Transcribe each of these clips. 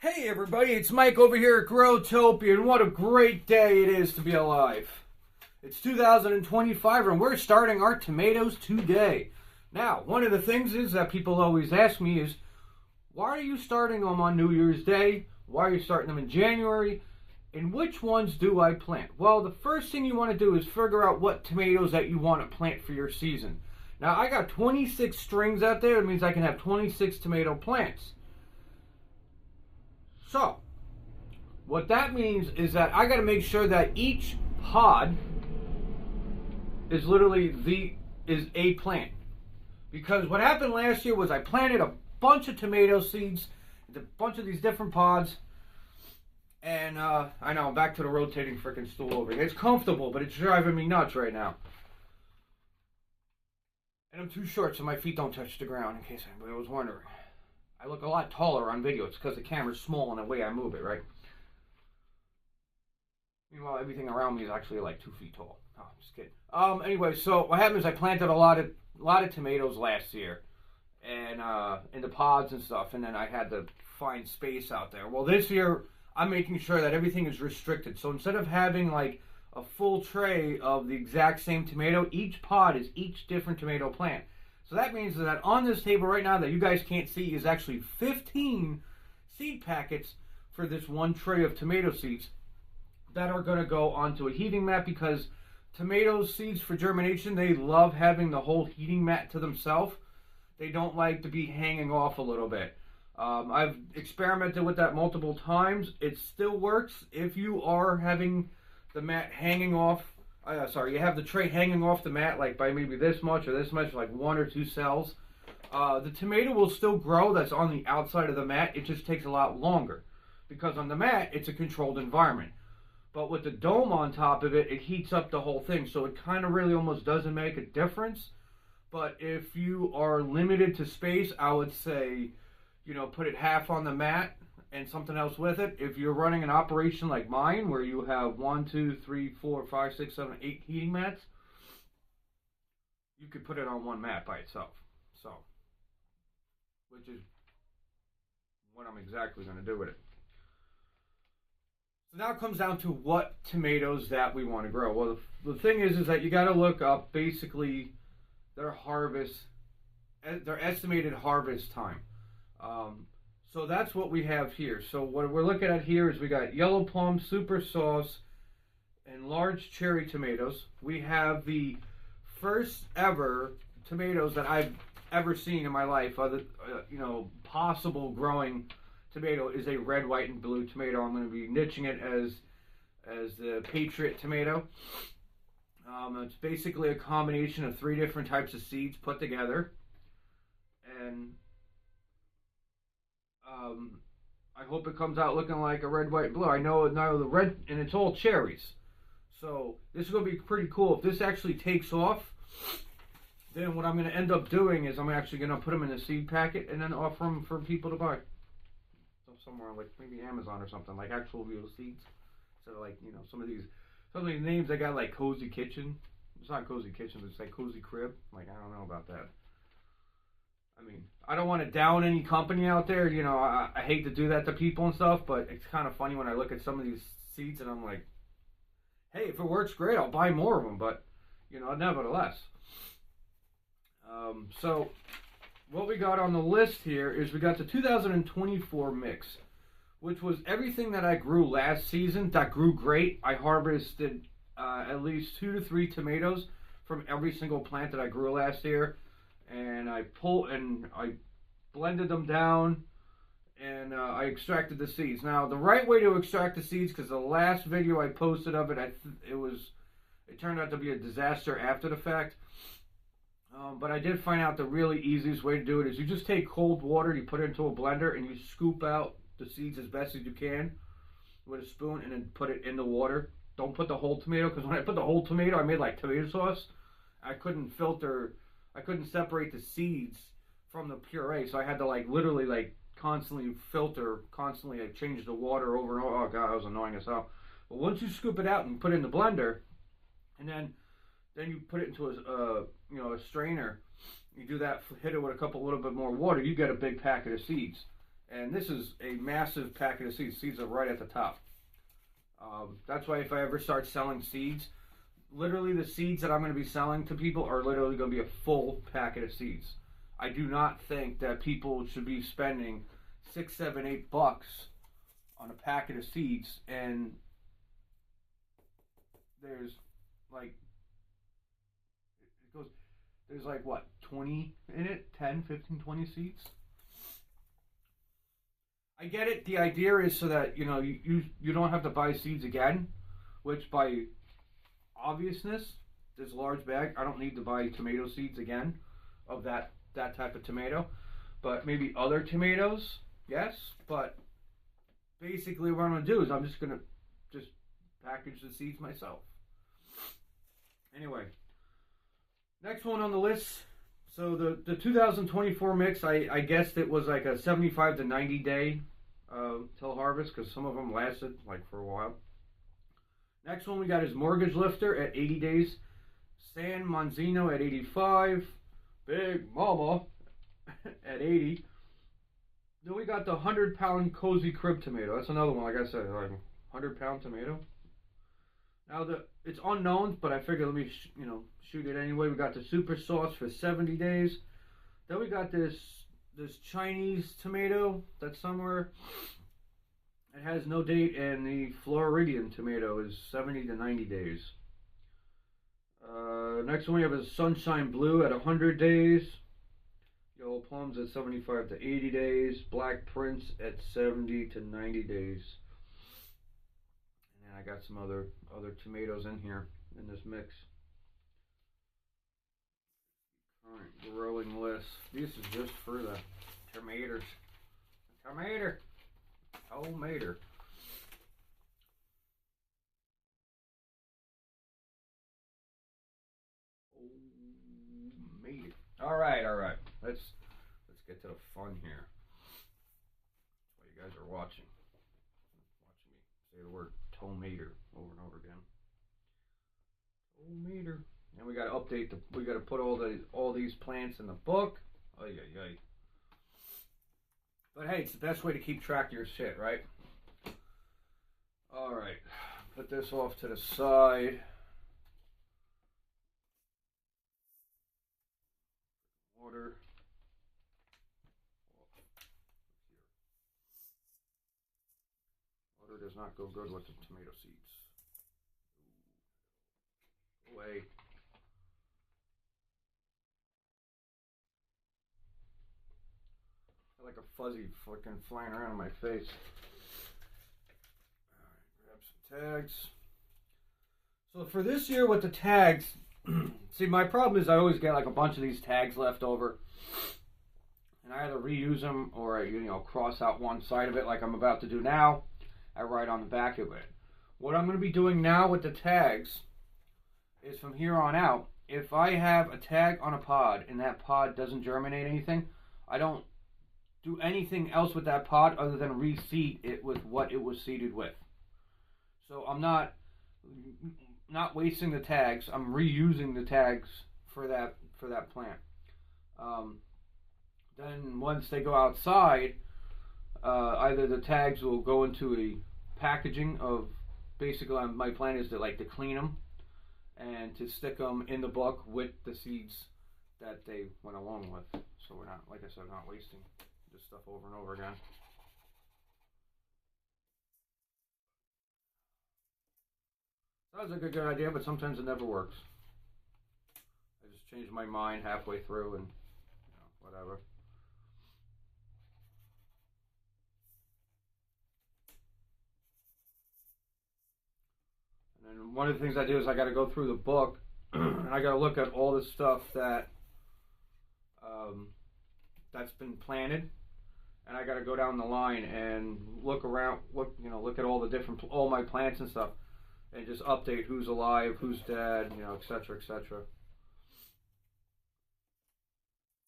Hey everybody, it's Mike over here at Growtopia, and what a great day it is to be alive. It's 2025 and we're starting our tomatoes today. Now, one of the things is that people always ask me is, why are you starting them on New Year's Day? Why are you starting them in January? And which ones do I plant? Well, the first thing you want to do is figure out what tomatoes that you want to plant for your season. Now, I got 26 strings out there. That means I can have 26 tomato plants. So, what that means is that I got to make sure that each pod is literally a plant. Because what happened last year was I planted a bunch of tomato seeds, a bunch of these different pods, and I know, I'm back to the rotating freaking stool over here. It's comfortable, but it's driving me nuts right now. And I'm too short so my feet don't touch the ground, in case anybody was wondering. I look a lot taller on video. It's because the camera's small and the way I move it, right? Meanwhile, everything around me is actually like 2 feet tall. Oh, I'm just kidding. Anyway, so what happened is I planted a lot of tomatoes last year, and in the pods and stuff, and then I had to find space out there. Well, this year I'm making sure that everything is restricted. So instead of having like a full tray of the exact same tomato, each pod is each different tomato plant. So that means that on this table right now that you guys can't see is actually 15 seed packets for this one tray of tomato seeds that are going to go onto a heating mat, because tomato seeds for germination, they love having the whole heating mat to themselves. They don't like to be hanging off a little bit. I've experimented with that multiple times. It still works if you are having the mat hanging off. You have the tray hanging off the mat like by maybe this much or this much, like 1 or 2 cells. The tomato will still grow that's on the outside of the mat. It just takes a lot longer because on the mat it's a controlled environment. But with the dome on top of it, it heats up the whole thing. So it kind of really almost doesn't make a difference. But if you are limited to space, I would say, put it half on the mat and something else with it. If you're running an operation like mine, where you have 1, 2, 3, 4, 5, 6, 7, 8 heating mats, you could put it on one mat by itself. So, which is what I'm exactly going to do with it. So now it comes down to what tomatoes that we want to grow. Well, the thing is that you got to look up basically their estimated harvest time. So that's what we have here. So what we're looking at here is we got yellow plum, super sauce, and large cherry tomatoes. We have the first ever tomatoes that I've ever seen in my life. Possible growing tomato is a red, white, and blue tomato. I'm going to be niching it as the Patriot tomato. It's basically a combination of 3 different types of seeds put together, and I hope it comes out looking like a red, white, blue. I know now the red, and it's all cherries. So this is going to be pretty cool. If this actually takes off, then what I'm going to end up doing is I'm actually going to put them in a seed packet and then offer them for people to buy. So somewhere like maybe Amazon or something, like actual real seeds. So like, some of these names I got, like Cozy Kitchen. It's not Cozy Kitchen, but it's like Cozy Crib. Like, I don't know about that. I mean, I don't want to down any company out there. I hate to do that to people and stuff, but it's kind of funny when I look at some of these seeds and I'm like, hey, if it works, great, I'll buy more of them. But, nevertheless. So, what we got on the list here is we got the 2024 mix, which was everything that I grew last season that grew great. I harvested at least 2 to 3 tomatoes from every single plant that I grew last year. And I blended them down, and I extracted the seeds. Now, the right way to extract the seeds, because the last video I posted of it, it turned out to be a disaster after the fact. But I did find out the really easiest way to do it is you just take cold water, you put it into a blender, and you scoop out the seeds as best as you can with a spoon, and then put it in the water. Don't put the whole tomato, because when I put the whole tomato, I made like tomato sauce. I couldn't separate the seeds from the puree, so I had to literally constantly filter, constantly change the water over and over. Oh god, that was annoying as hell. But once you scoop it out and put it in the blender, and then you put it into a strainer, you do that, hit it with a little bit more water, you get a big packet of seeds. And this is a massive packet of seeds. Seeds are right at the top. That's why if I ever start selling seeds, literally the seeds that I'm going to be selling to people are literally going to be a full packet of seeds. I do not think that people should be spending $6, $7, $8 on a packet of seeds, and there's like, it goes, there's like what, 20 in it? 10, 15, 20 seeds? I get it. The idea is so that, you know, you don't have to buy seeds again, which by obviousness, this large bag, I don't need to buy tomato seeds again of that type of tomato. But maybe other tomatoes, yes. But basically what I'm going to do is I'm just going to just package the seeds myself. Anyway, next one on the list. So the 2024 mix, I guessed it was like a 75 to 90 day till harvest, because some of them lasted like for a while. Next one we got is Mortgage Lifter at 80 days, San Manzino at 85, Big Mama at 80. Then we got the 100-pound Cozy Crib tomato. That's another one, like I said, like 100-pound tomato. Now it's unknown, but I figured let me shoot it anyway. We got the Super Sauce for 70 days. Then we got this Chinese tomato that's somewhere. It has no date, and the Floridian tomato is 70 to 90 days. Next one we have is Sunshine Blue at 100 days. Yellow Plums at 75 to 80 days. Black Prince at 70 to 90 days. And I got some other tomatoes in here in this mix. Current growing list. This is just for the tomatoes. Tomato. Tomato. All right. Let's get to the fun here. That's why you guys are watching me say the word tomato over and over again. Tomato. And we got to update we got to put all these plants in the book. Ay. But hey, it's the best way to keep track of your shit, right? All right, put this off to the side. Water. Water does not go good with the tomato seeds. Away. Like a fuzzy fucking flying around in my face. Alright, grab some tags. So for this year with the tags, see, my problem is I always get like a bunch of these tags left over, and I either reuse them or I cross out one side of it like I'm about to do now. I write on the back of it. What I'm going to be doing now with the tags is from here on out, if I have a tag on a pod and that pod doesn't germinate anything, I don't do anything else with that pod other than reseed it with what it was seeded with. So I'm not wasting the tags. I'm reusing the tags for that plant. Then once they go outside, either the tags will go into a packaging of, basically my plan is to clean them and to stick them in the book with the seeds that they went along with. So we're not, like I said, not wasting this stuff over and over again. Sounds like a good idea, but sometimes it never works. I just change my mind halfway through and whatever. And then one of the things I do is I got to go through the book and I got to look at all the stuff that that's been planted, and I got to go down the line and look around, look at all my plants and stuff, and just update who's alive, who's dead, etc., etc.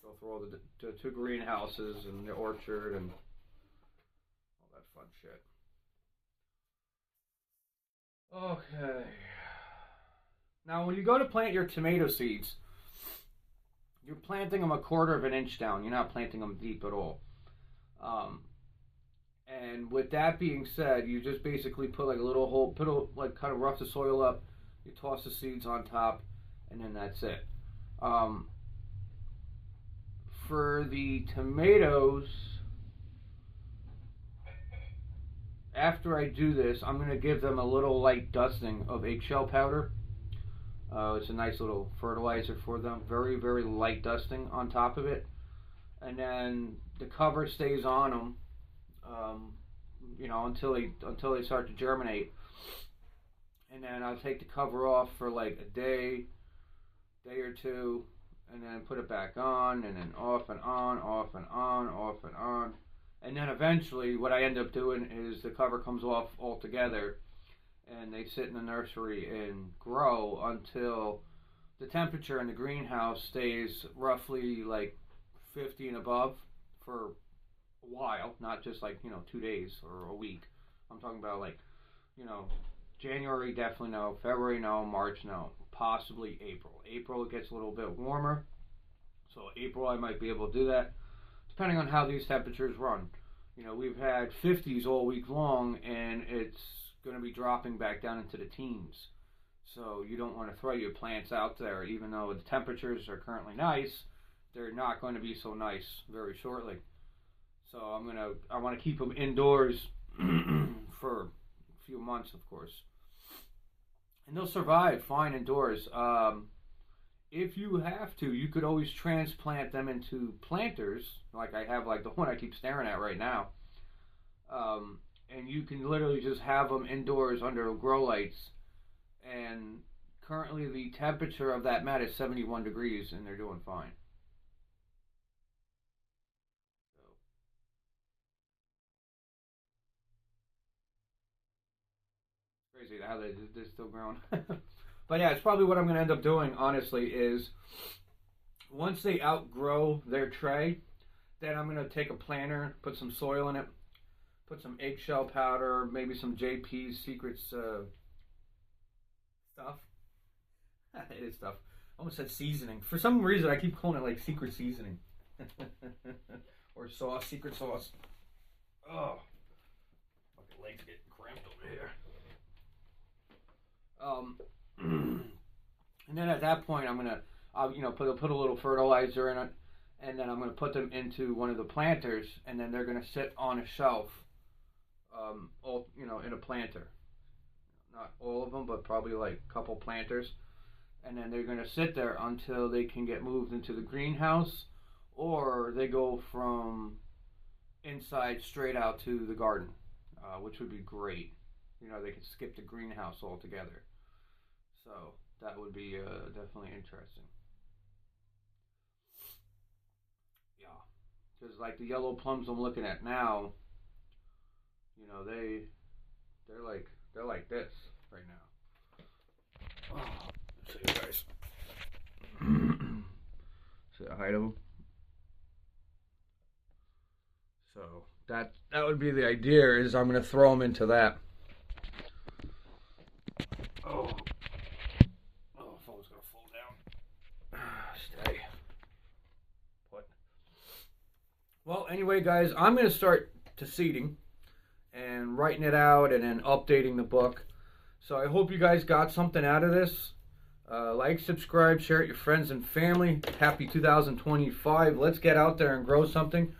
Go through all the two greenhouses and the orchard and all that fun shit. Okay. Now, when you go to plant your tomato seeds, you're planting them 1/4 of an inch down. You're not planting them deep at all. And with that being said, you just basically put like a little hole, like kind of rough the soil up. You toss the seeds on top, and then that's it. Um, for the tomatoes, after I do this, I'm going to give them a little light dusting of eggshell powder. It's a nice little fertilizer for them. Very, very light dusting on top of it. And then the cover stays on them, until they start to germinate. And then I'll take the cover off for like a day or two, and then put it back on, and then off and on, off and on, off and on. And then eventually what I end up doing is the cover comes off altogether, and they sit in the nursery and grow until the temperature in the greenhouse stays roughly like 50 and above for a while, not just like 2 days or a week. I'm talking about like January definitely no, February no, March no, possibly April. April it gets a little bit warmer, so April I might be able to do that, depending on how these temperatures run. We've had 50s all week long, and it's going to be dropping back down into the teens. So you don't want to throw your plants out there, even though the temperatures are currently nice. They're not going to be so nice very shortly. So I want to keep them indoors for a few months, of course. And they'll survive fine indoors. If you have to, you could always transplant them into planters, like I have, like the one I keep staring at right now. And you can literally just have them indoors under grow lights. And currently the temperature of that mat is 71 degrees, and they're doing fine. Crazy how they're still growing. But yeah, it's probably what I'm going to end up doing, honestly, is once they outgrow their tray, then I'm going to take a planter, put some soil in it, put some eggshell powder, maybe some JP's Secrets stuff. It is stuff. I almost said seasoning. For some reason, I keep calling it like secret seasoning. Or sauce, secret sauce. Oh, my legs are getting cramped over here. And then at that point, I'm gonna, put a little fertilizer in it, and then I'm gonna put them into one of the planters, and then they're gonna sit on a shelf, in a planter. Not all of them, but probably like a couple planters, and then they're gonna sit there until they can get moved into the greenhouse, or they go from inside straight out to the garden, which would be great. They could skip the greenhouse altogether. So that would be definitely interesting. Yeah, because like the yellow plums I'm looking at now, they're like this right now. Oh, let's see you guys. See the height of them. So that would be the idea. Is I'm gonna throw them into that. Oh, phone's gonna fall down. Stay. What? Well, anyway, guys, I'm gonna start to seeding and writing it out and then updating the book. So I hope you guys got something out of this. Like, subscribe, share it with your friends and family. Happy 2025. Let's get out there and grow something.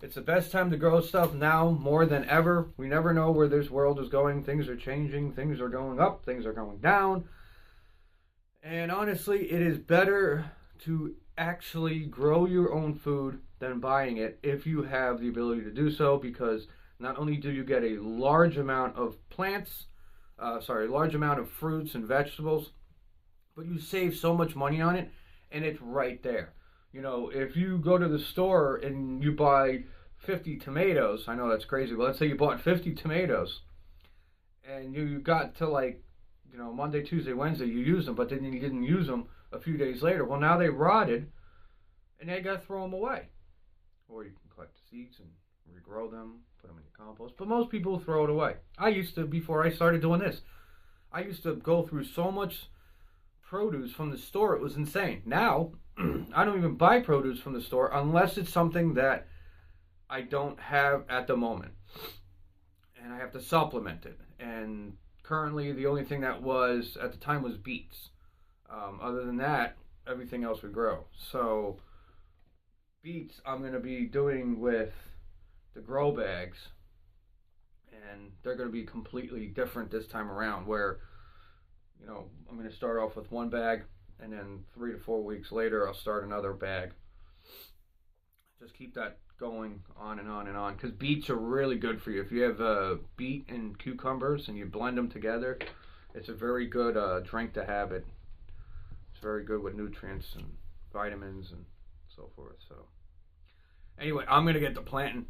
It's the best time to grow stuff now more than ever. We never know where this world is going. Things are changing. Things are going up. Things are going down. And honestly, it is better to actually grow your own food than buying it if you have the ability to do so, because not only do you get a large amount of large amount of fruits and vegetables, but you save so much money on it, and it's right there. If you go to the store and you buy 50 tomatoes, I know that's crazy, but let's say you bought 50 tomatoes, and you got to Monday, Tuesday, Wednesday, you used them, but then you didn't use them a few days later. Well, now they rotted, and they got to throw them away. Or you can collect the seeds and regrow them, put them in your compost. But most people throw it away. I used to, before I started doing this, I used to go through so much produce from the store, it was insane. Now, I don't even buy produce from the store unless it's something that I don't have at the moment. and I have to supplement it. And currently, the only thing that was at the time was beets. Other than that, everything else would grow. So beets I'm going to be doing with the grow bags, and they're going to be completely different this time around, where I'm going to start off with one bag, and then 3 to 4 weeks later I'll start another bag. Just keep that going on and on and on, because beets are really good for you. If you have beet and cucumbers and you blend them together, it's a very good drink to have. It's very good with nutrients and vitamins and so forth. So anyway, I'm going to get to planting.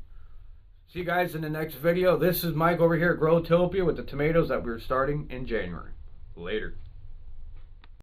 See you guys in the next video. This is Mike over here at Growtopia with the tomatoes that we're starting in January. Later.